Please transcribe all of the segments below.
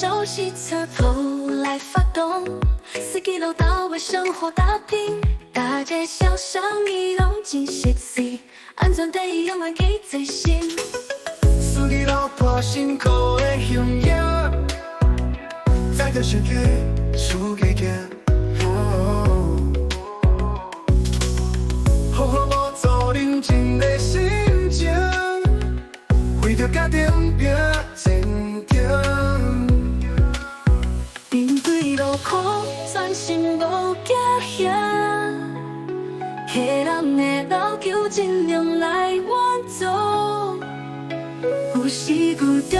熟悉侧头来发动，4K 楼到为生活打拼，大街小巷你拢真熟悉，安全第一永远记在心。司机老大辛苦的形影，载着身体输给行。好好无做认真的心情，为着家庭拼前程。面对路苦，全心无惊吓，客人的要求尽量来满足。有时遇着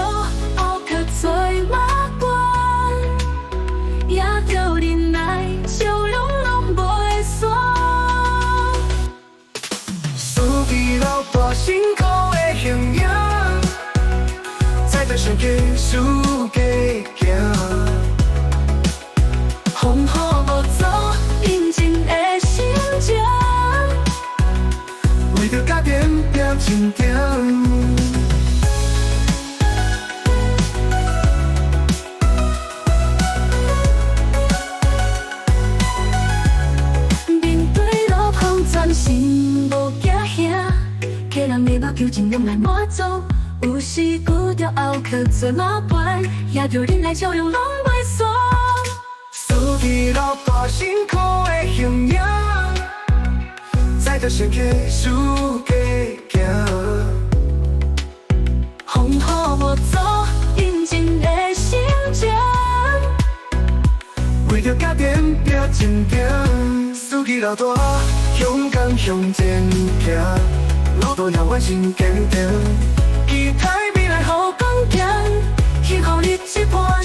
拗脚做麻烦，也着忍耐，笑容拢无会散。司机老大辛苦的形影，载着身体输给行。风雨无阻，认真的心情，为着家庭拼前程。面对路况全心无惊吓，客人的要求尽量来满足。有时遇着拗脚做麻烦，也着忍耐，笑容拢袂散。司机老大辛苦的形影，载着身体输给行。风雨无阻，认真的心情，为着家庭拼前程。司机老大勇敢向前行，路途遥远心坚定，期待未来好光景，幸福日子伴。